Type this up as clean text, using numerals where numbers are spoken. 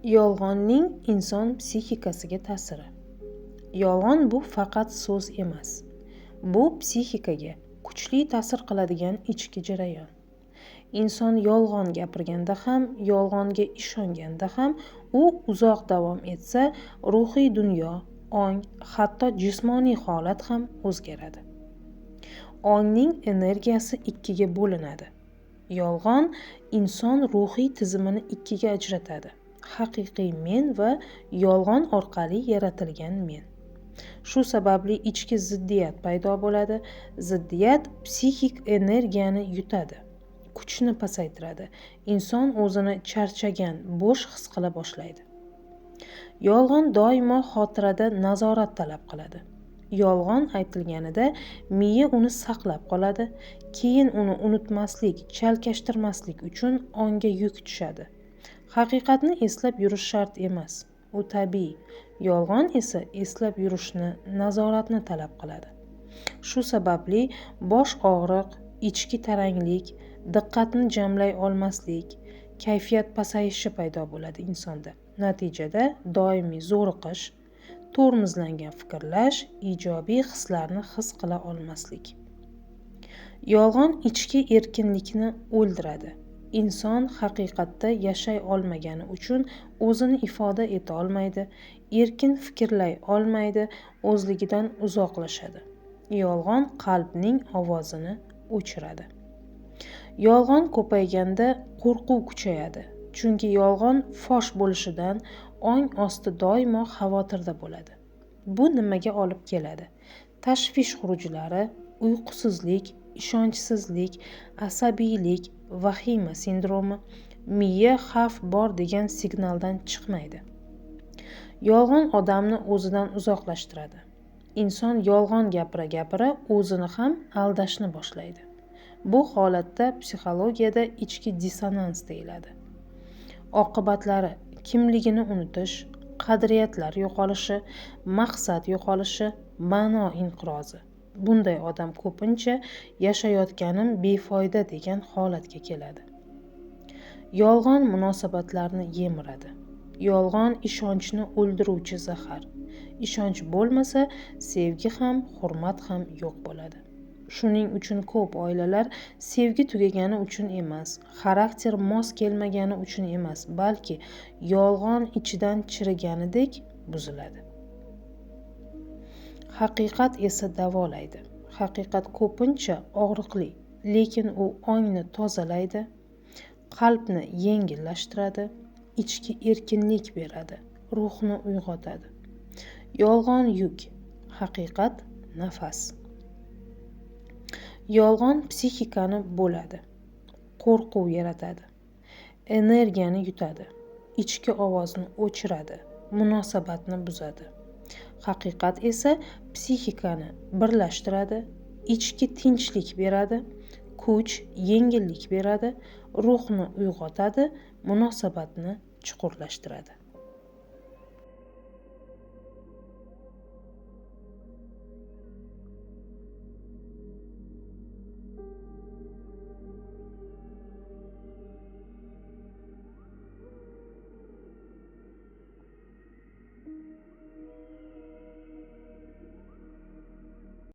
Yolg'onning inson psixikasiga ta'siri. Yolg'on bu faqat so'z emas. Bu psixikaga kuchli ta'sir qiladigan ichki jarayon. Inson yolg'on gapirganda ham, yolg'onga ishonganda ham, u uzoq davom etsa, ruhiy dunyo, ong, hatto jismoniy holat ham o'zgaradi. Ongning energiyasi ikkiga bo'linadi. Yolg'on inson ruhiy tizimini ikkiga ajratadi. Haqiqiy men va yolg'on orqali yaratilgan men. Shu sababli ichki ziddiyat paydo bo'ladi. Ziddiyat psixik energiyani yutadi, kuchni pasaytiradi. Inson o'zini charchagan, bo'sh his qila boshlaydi. Yolg'on doimo xotirada nazorat talab qiladi. Yolg'on aytilganida miya uni saqlab qoladi, keyin uni unutmaslik, chalkashtirmaslik uchun onga yuk tushadi. Haqiqatni eslab yurish shart emas, u tabiiy. Yolg'on esa eslab yurishni, nazoratni talab qiladi. Shu sababli bosh og'riq, ichki taranglik, diqqatni jamlay olmaslik, kayfiyat pasayishi paydo bo'ladi insonda. Natijada doimiy zo'riqish, tormozlangan fikrlash, ijobiy hislarni his qila olmaslik. Yolg'on ichki erkinlikni o'ldiradi. Inson haqiqatda yashay olmagani uchun o'zini ifoda eta olmaydi, erkin fikrlay olmaydi, o'zligidan uzoqlashadi. Yolg'on qalbning ovozini o'chiradi. Yolg'on ko'payganda qo'rquv kuchayadi, chunki yolg'on fosh bo'lishidan ong osti doimo xavotirda bo'ladi. Bu nimaga olib keladi? Tashvish xurujlari, uyqusizlik, ishonchsizlik, asabiylik, vahima sindromi, miya xavf bor degan signaldan chiqmaydi. Yolg'on odamni o'zidan uzoqlashtiradi. Inson yolg'on gapira o'zini ham aldashni boshlaydi. Bu holatda psixologiyada ichki dissonans deyiladi. Oqibatlari kimligini unutish, qadriyatlar yo'qolishi, maqsad yo'qolishi, ma'no inqirozi. Bunday odam ko'pincha yashayotganim befoyda degan holatga keladi. Yolg'on munosabatlarni yemiradi. Yolg'on ishonchni o'ldiruvchi zahar. Ishonch bo'lmasa, sevgi ham, hurmat ham yo'q bo'ladi. Shuning uchun ko'p oilalar sevgi tugagani uchun emas, xarakter mos kelmagani uchun emas, balki yolg'on ichidan chiriganidek buziladi. Haqiqat esa davolaydi. Haqiqat ko'pincha og'riqli, lekin u ongni tozalaydi, qalbni yengillashtiradi, ichki erkinlik beradi, ruhni uyg'otadi. Yolg'on yuk, haqiqat nafas. Yolg'on psixikani bo'ladi, qo'rquv yaratadi, energiyani yutadi, ichki ovozni o'chiradi, munosabatni buzadi. Haqiqat esa psixikani birlashtiradi, ichki tinchlik beradi, kuch, yengillik beradi, ruhni uyg'otadi, munosabatni chuqurlashtiradi.